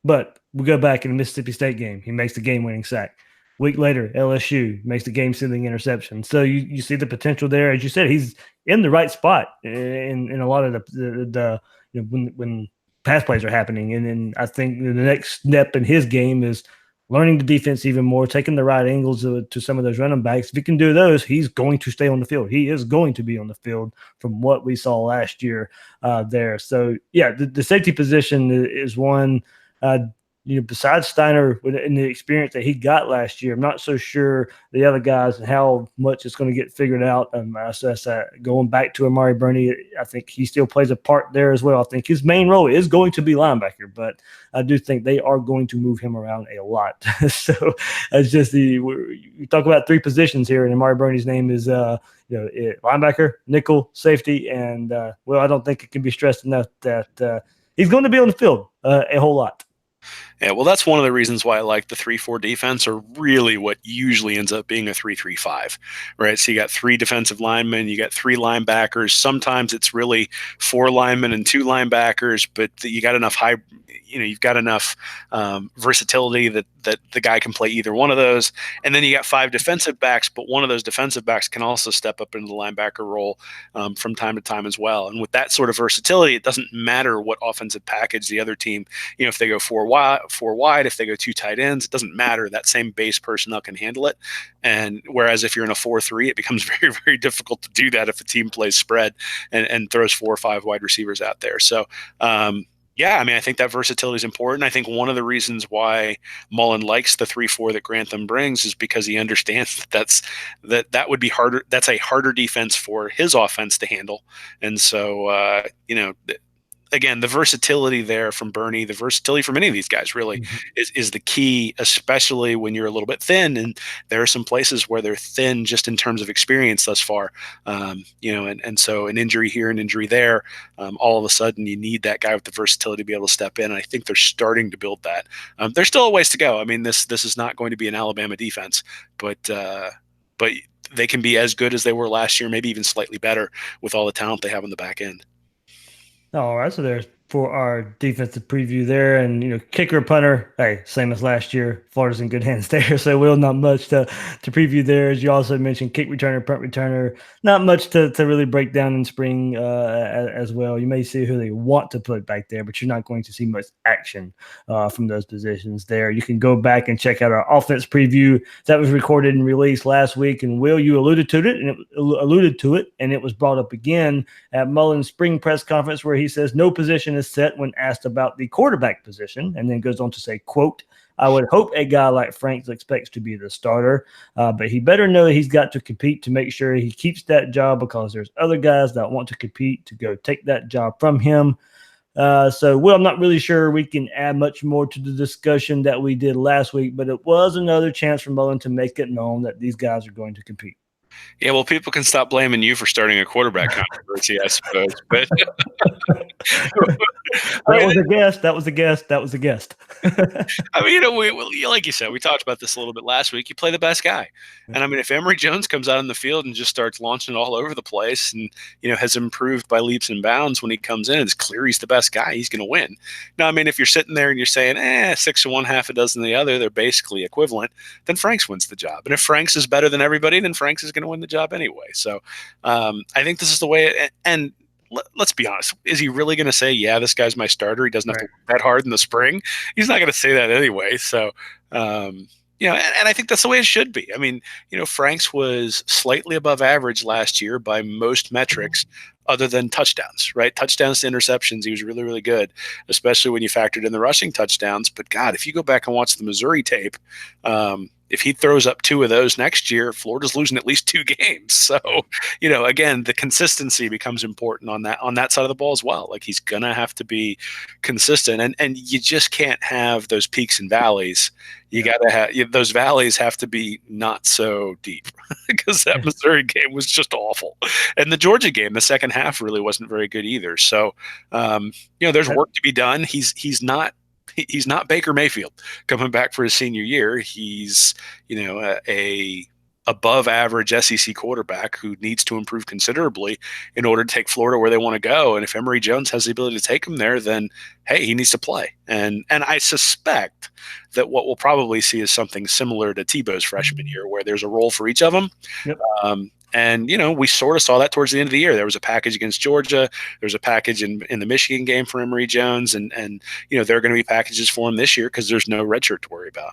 But we go back in the Mississippi State game, he makes the game-winning sack. Week later, LSU makes the game-sealing interception. So you see the potential there. As you said, he's in the right spot in a lot of the when pass plays are happening. And then I think the next step in his game is learning the defense even more, taking the right angles to some of those running backs. If he can do those, he's going to stay on the field. He is going to be on the field from what we saw last year there. So, yeah, the safety position is one besides Steiner and the experience that he got last year, I'm not so sure the other guys and how much it's going to get figured out. Going back to Amari Bernie, I think he still plays a part there as well. I think his main role is going to be linebacker, but I do think they are going to move him around a lot. So it's just you talk about three positions here, and Amari Bernie's name is linebacker, nickel, safety, and I don't think it can be stressed enough that he's going to be on the field a whole lot. Yeah, well, that's one of the reasons why I like the 3-4 defense, or really what usually ends up being a 3-3-5, right? So you got 3 defensive linemen, you got 3 linebackers. Sometimes it's really 4 linemen and 2 linebackers, but you got enough you've got enough versatility that the guy can play either one of those. And then you got 5 defensive backs, but one of those defensive backs can also step up into the linebacker role from time to time as well. And with that sort of versatility, it doesn't matter what offensive package the other team, if they go 4 wide, if they go 2 tight ends, it doesn't matter. That same base personnel can handle it. And whereas if you're in a 4-3, it becomes very, very difficult to do that if a team plays spread and throws 4 or 5 wide receivers out there. So, I think that versatility is important. I think one of the reasons why Mullen likes the 3-4 that Grantham brings is because he understands that would be harder. That's a harder defense for his offense to handle. And so, again, the versatility there from Bernie, the versatility from any of these guys really is the key, especially when you're a little bit thin. And there are some places where they're thin just in terms of experience thus far, and so an injury here, an injury there, all of a sudden you need that guy with the versatility to be able to step in. And I think they're starting to build that. There's still a ways to go. I mean, this is not going to be an Alabama defense, but they can be as good as they were last year, maybe even slightly better with all the talent they have on the back end. All right, so there's for our defensive preview there, and kicker, punter, hey, same as last year. Florida's in good hands there, so not much to preview there. As you also mentioned, kick returner, punt returner, not much to really break down in spring as well. You may see who they want to put back there, but you're not going to see much action from those positions there. You can go back and check out our offense preview that was recorded and released last week. And Will, you alluded to it, and it was brought up again at Mullen's spring press conference, where he says no position is set when asked about the quarterback position, and then goes on to say, quote, "I would hope a guy like Franks expects to be the starter, but he better know that he's got to compete to make sure he keeps that job, because there's other guys that want to compete to go take that job from him." So, Will, I'm not really sure we can add much more to the discussion that we did last week, but it was another chance for Mullen to make it known that these guys are going to compete. Yeah, well, people can stop blaming you for starting a quarterback controversy, I suppose. But that was a guest. I mean, we like you said, we talked about this a little bit last week. You play the best guy, and I mean, if Emory Jones comes out on the field and just starts launching it all over the place, and has improved by leaps and bounds when he comes in, it's clear he's the best guy. He's going to win. Now, I mean, if you're sitting there and you're saying, 6 of one, half a dozen of the other, they're basically equivalent, then Franks wins the job. And if Franks is better than everybody, then Franks is going to win the job anyway. So I think this is the way. And let's be honest, is he really going to say, yeah, this guy's my starter? He doesn't have to work that hard in the spring. He's not going to say that anyway. So, and I think that's the way it should be. I mean, Franks was slightly above average last year by most metrics other than touchdowns, right? Touchdowns to interceptions, he was really, really good, especially when you factored in the rushing touchdowns. But God, if you go back and watch the Missouri tape, if he throws up 2 of those next year, Florida's losing at least 2 games. So, again, the consistency becomes important on that side of the ball as well. Like, he's gonna have to be consistent, and you just can't have those peaks and valleys. You got to have those valleys have to be not so deep, because that Missouri game was just awful, and the Georgia game, the second half really wasn't very good either. So, there's work to be done. He's not Baker Mayfield coming back for his senior year. He's, a above average SEC quarterback who needs to improve considerably in order to take Florida where they want to go. And if Emory Jones has the ability to take him there, then hey, he needs to play. And I suspect that what we'll probably see is something similar to Tebow's freshman year, where there's a role for each of them. Yep. And, we sort of saw that towards the end of the year. There was a package against Georgia. There was a package in the Michigan game for Emory Jones. And there are going to be packages for him this year because there's no redshirt to worry about.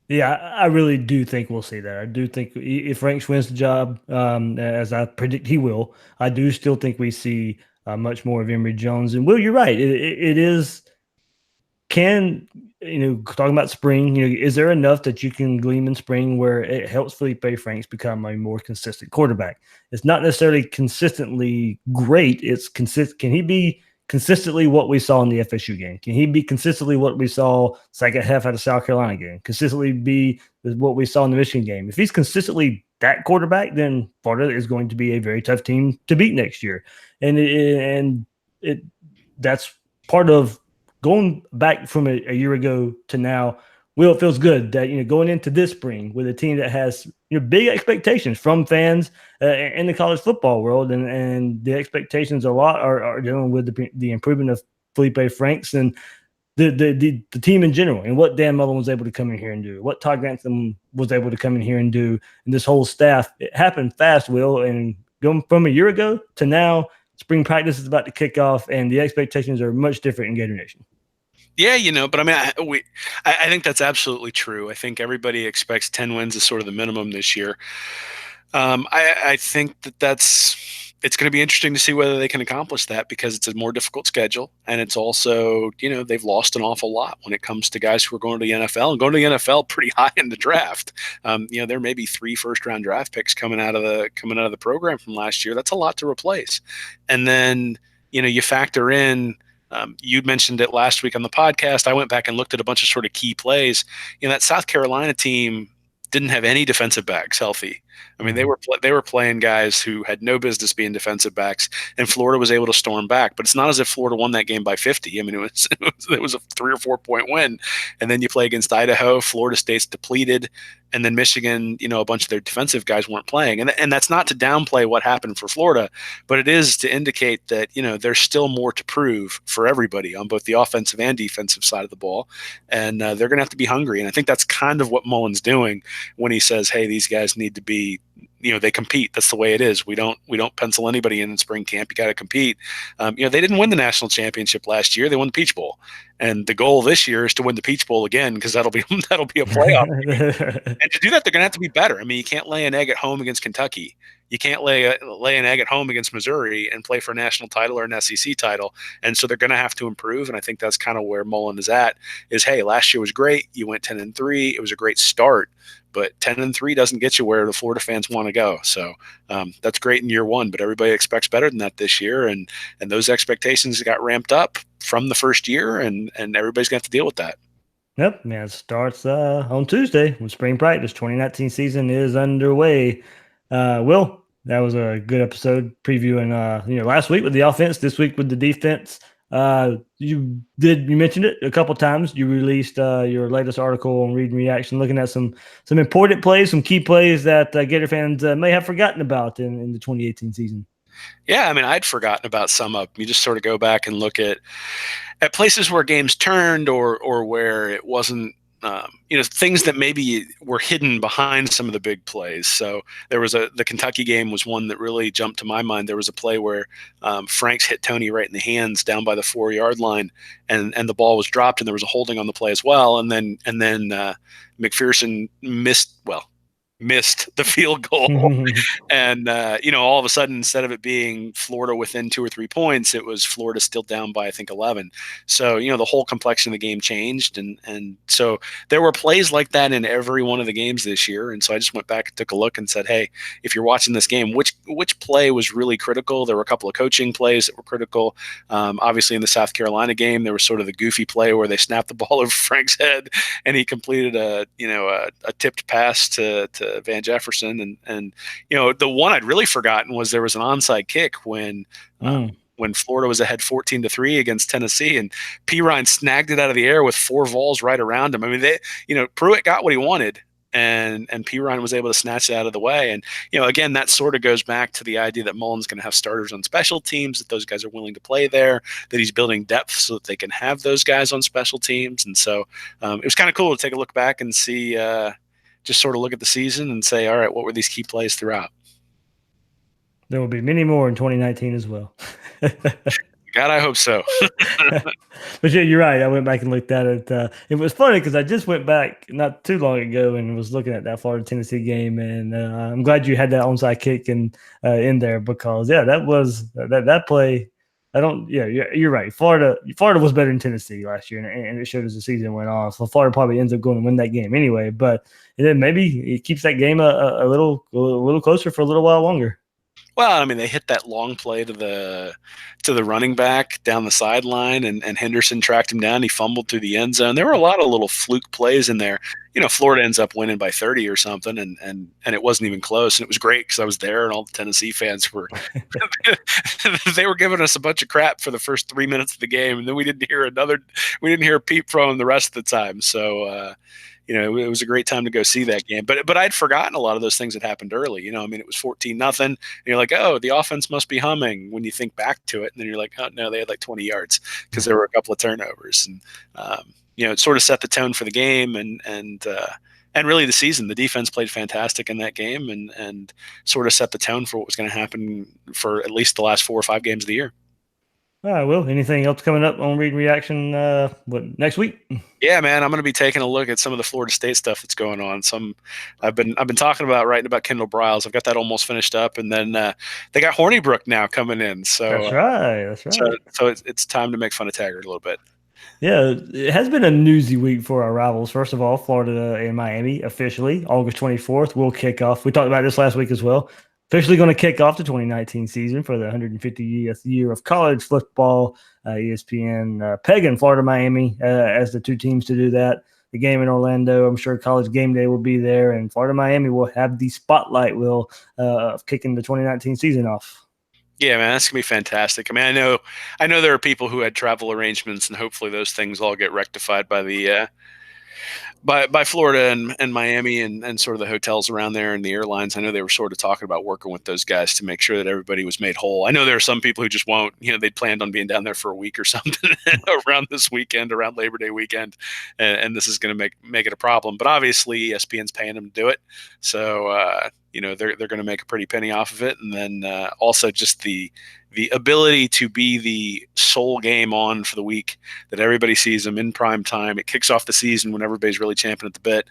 Yeah, I really do think we'll see that. I do think if Franks wins the job, as I predict he will, I do still think we see much more of Emory Jones. And Will, you're right. It is can, talking about spring, is there enough that you can glean in spring where it helps Felipe Franks become a more consistent quarterback? It's not necessarily consistently great. It's consistent. Can he be consistently what we saw in the FSU game? Can he be consistently what we saw second half out of South Carolina game? Consistently be what we saw in the Michigan game? If he's consistently that quarterback, then Florida is going to be a very tough team to beat next year. And that's part of going back from a year ago to now. Will, it feels good that going into this spring with a team that has big expectations from fans in the college football world, and the expectations a lot are dealing with the improvement of Felipe Franks and the team in general, and what Dan Mullen was able to come in here and do, what Todd Grantham was able to come in here and do, and this whole staff. It happened fast, Will, and going from a year ago to now, spring practice is about to kick off, and the expectations are much different in Gator Nation. Yeah, but I mean, I think that's absolutely true. I think everybody expects 10 wins as sort of the minimum this year. I think it's going to be interesting to see whether they can accomplish that, because it's a more difficult schedule, and it's also, they've lost an awful lot when it comes to guys who are going to the NFL and going to the NFL pretty high in the draft. There may be 3 first-round draft picks coming out of the program from last year. That's a lot to replace, and then you factor in. You'd mentioned it last week on the podcast. I went back and looked at a bunch of sort of key plays. That South Carolina team didn't have any defensive backs healthy. I mean, they were playing guys who had no business being defensive backs, and Florida was able to storm back. But it's not as if Florida won that game by 50. I mean, it was a 3 or 4 point win, and then you play against Idaho. Florida State's depleted, and then Michigan. A bunch of their defensive guys weren't playing, and that's not to downplay what happened for Florida, but it is to indicate that there's still more to prove for everybody on both the offensive and defensive side of the ball, and they're going to have to be hungry. And I think that's kind of what Mullen's doing when he says, "Hey, these guys need to be." They compete. That's the way it is. We don't pencil anybody in spring camp. You got to compete. They didn't win the national championship last year. They won the Peach Bowl, and the goal this year is to win the Peach Bowl again, because that'll be a playoff. And to do that, they're going to have to be better. I mean, you can't lay an egg at home against Kentucky. You can't lay an egg at home against Missouri and play for a national title or an SEC title. And so they're going to have to improve. And I think that's kind of where Mullen is at. Is, hey, last year was great. You went 10-3. It was a great start. But 10-3 doesn't get you where the Florida fans want to go. So that's great in year one, but everybody expects better than that this year. And those expectations got ramped up from the first year, and everybody's going to have to deal with that. Yep, man. It starts on Tuesday when spring practice. 2019 season is underway. Will, that was a good episode previewing, last week with the offense, this week with the defense. You mentioned it a couple times. You released your latest article on Read and Reaction, looking at some important plays, some key plays that Gator fans may have forgotten about in the 2018 season. Yeah, I mean, I'd forgotten about some of them. You just sort of go back and look at places where games turned, or where it wasn't, things that maybe were hidden behind some of the big plays. So there was the Kentucky game was one that really jumped to my mind. There was a play where Franks hit Tony right in the hands down by the 4-yard line, and the ball was dropped, and there was a holding on the play as well. And then McPherson missed the field goal. And, all of a sudden, instead of it being Florida within 2 or 3 points, it was Florida still down by, I think, 11. So, the whole complexion of the game changed. And so there were plays like that in every one of the games this year. And so I just went back and took a look and said, hey, if you're watching this game, which play was really critical? There were a couple of coaching plays that were critical. Obviously, in the South Carolina game, there was sort of the goofy play where they snapped the ball over Frank's head, and he completed a tipped pass to Van Jefferson, and the one I'd really forgotten was there was an onside kick when Florida was ahead 14-3 against Tennessee, and P. Ryan snagged it out of the air with 4 Vols right around him. I mean, Pruitt got what he wanted, and P. Ryan was able to snatch it out of the way. And again, that sort of goes back to the idea that Mullen's going to have starters on special teams, that those guys are willing to play there, that he's building depth so that they can have those guys on special teams. And so it was kind of cool to take a look back and see. Just sort of look at the season and say, all right, what were these key plays throughout? There will be many more in 2019 as well. God, I hope so. But yeah, you're right. I went back and looked at it. It was funny because I just went back not too long ago and was looking at that Florida Tennessee game, and I'm glad you had that onside kick in there, because that was that play. I don't. Yeah, you're right. Florida was better than Tennessee last year, and it showed as the season went on. So Florida probably ends up going to win that game anyway. But then maybe it keeps that game a little closer for a little while longer. Well, I mean, they hit that long play to the running back down the sideline, and Henderson tracked him down. He fumbled through the end zone. There were a lot of little fluke plays in there. Florida ends up winning by 30 or something, and it wasn't even close. And it was great because I was there, and all the Tennessee fans were they were giving us a bunch of crap for the first 3 minutes of the game, and then we didn't hear a peep from them the rest of the time. So. It was a great time to go see that game. But I'd forgotten a lot of those things that happened early. It was 14-0. And you're like, oh, the offense must be humming when you think back to it. And then you're like, oh, no, they had like 20 yards because there were a couple of turnovers. And, it sort of set the tone for the game and really the season. The defense played fantastic in that game and sort of set the tone for what was going to happen for at least the last 4 or 5 games of the year. All right, Will. Anything else coming up on Read and Reaction? Next week? Yeah, man, I'm going to be taking a look at some of the Florida State stuff that's going on. I've been talking about writing about Kendall Briles. I've got that almost finished up, and then they got Hornibrook now coming in. So That's right. That's right. So it's time to make fun of Taggart a little bit. Yeah, it has been a newsy week for our rivals. First of all, Florida and Miami officially August 24th will kick off. We talked about this last week as well. Officially going to kick off the 2019 season for the 150th year of college football. ESPN pegging Florida Miami as the two teams to do that. The game in Orlando, I'm sure College Game Day will be there, and Florida Miami will have the spotlight of kicking the 2019 season off. Yeah, man, that's gonna be fantastic. I mean, I know there are people who had travel arrangements, and hopefully those things all get rectified by the by Florida and Miami and sort of the hotels around there and the airlines. I know they were sort of talking about working with those guys to make sure that everybody was made whole. I know there are some people who just won't. They planned on being down there for a week or something around this weekend, around Labor Day weekend, and this is going to make it a problem. But obviously, ESPN's paying them to do it, so they're going to make a pretty penny off of it, and then also just the ability to be the sole game on for the week that everybody sees them in prime time. It kicks off the season when everybody's really champing at the bit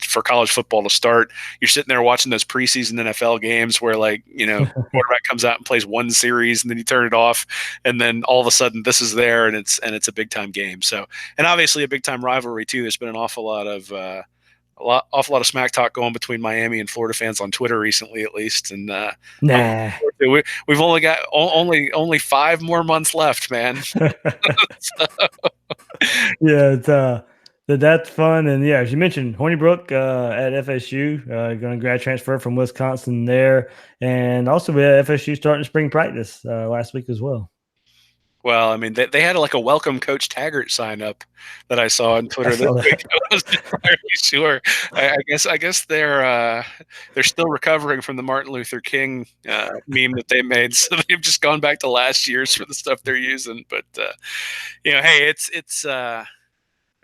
for college football to start. You're sitting there watching those preseason NFL games where quarterback comes out and plays one series and then you turn it off, and then all of a sudden this is there and it's a big time game. So, and obviously a big time rivalry too. There's been an awful lot of smack talk going between Miami and Florida fans on Twitter recently, at least. And we've only got only 5 more months left, man. Yeah, that's fun. And yeah, as you mentioned, Hornibrook at FSU, going to grad transfer from Wisconsin there, and also we had FSU starting spring practice last week as well. Well, I mean, they had like a welcome Coach Taggart sign up that I saw on Twitter this week. I wasn't entirely sure. I guess they're still recovering from the Martin Luther King meme that they made, so they've just gone back to last year's for the stuff they're using. But hey, it's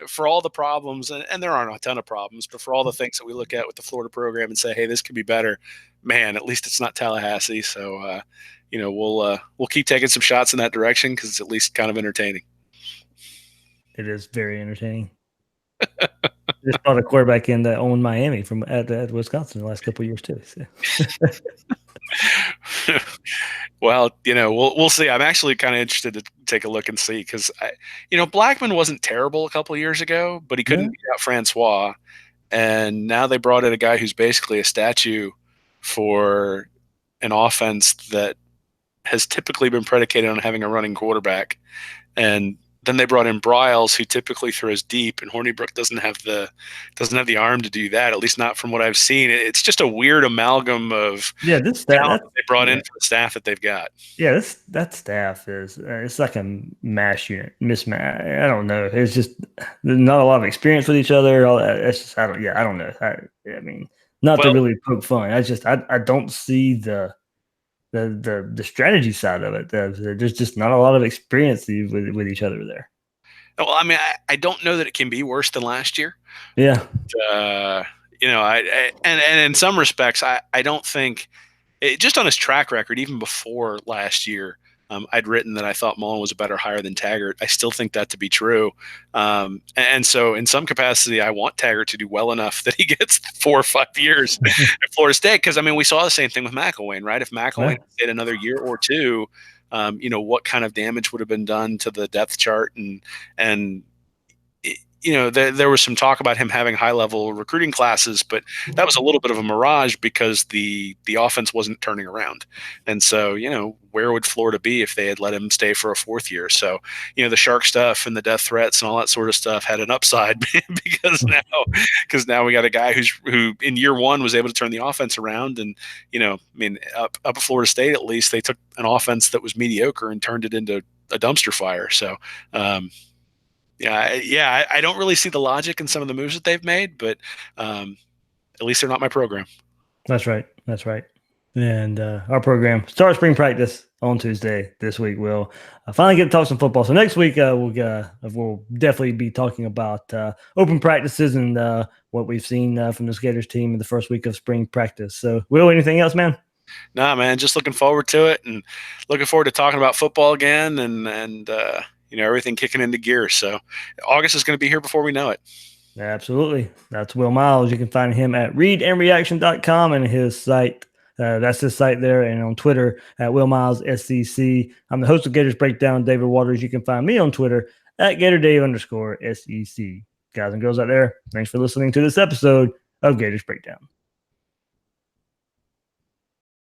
for all the problems, and there aren't a ton of problems, but for all the things that we look at with the Florida program and say, hey, this could be better. Man, at least it's not Tallahassee. So. We'll keep taking some shots in that direction because it's at least kind of entertaining. It is very entertaining. Just brought a quarterback in that owned Miami from at Wisconsin the last couple of years too. So. Well, we'll see. I'm actually kind of interested to take a look and see because Blackman wasn't terrible a couple of years ago, but he couldn't beat out Francois, and now they brought in a guy who's basically a statue for an offense that has typically been predicated on having a running quarterback. And then they brought in Briles, who typically throws deep, and Hornibrook doesn't have the arm to do that, at least not from what I've seen. It's just a weird amalgam of this talent they brought in for the staff that they've got. Yeah, that staff is it's like a mismatch. I don't know. It's just not a lot of experience with each other. It's just I don't know. I mean, not to really poke fun. I don't see the strategy side of it. There's just not a lot of experience with each other there. Well, I mean, I don't know that it can be worse than last year. Yeah. But, and in some respects, I don't think just on his track record, even before last year, I'd written that I thought Mullen was a better hire than Taggart. I still think that to be true. And so in some capacity, I want Taggart to do well enough that he gets 4 or 5 years at Florida State. Because, I mean, we saw the same thing with McElwain, right? If McElwain stayed another year or two, what kind of damage would have been done to the depth chart? And there was some talk about him having high-level recruiting classes, but that was a little bit of a mirage because the offense wasn't turning around. And so, where would Florida be if they had let him stay for a 4th year? So, the shark stuff and the death threats and all that sort of stuff had an upside because now we got a guy who in year 1 was able to turn the offense around. And, up at Florida State, at least they took an offense that was mediocre and turned it into a dumpster fire. So, I don't really see the logic in some of the moves that they've made, but at least they're not my program. That's right. And our program starts spring practice on Tuesday this week. We'll finally get to talk some football. So next week we'll definitely be talking about open practices and what we've seen from the Gators team in the first week of spring practice. So, Will, anything else, man? Nah, man, just looking forward to it and looking forward to talking about football again and everything kicking into gear. So August is going to be here before we know it. Absolutely. That's Will Miles. You can find him at readandreaction.com and his site. That's his site there, and on Twitter at Will Miles SEC. I'm the host of Gators Breakdown, David Waters. You can find me on Twitter at GatorDave_SEC. Guys and girls out there, thanks for listening to this episode of Gators Breakdown.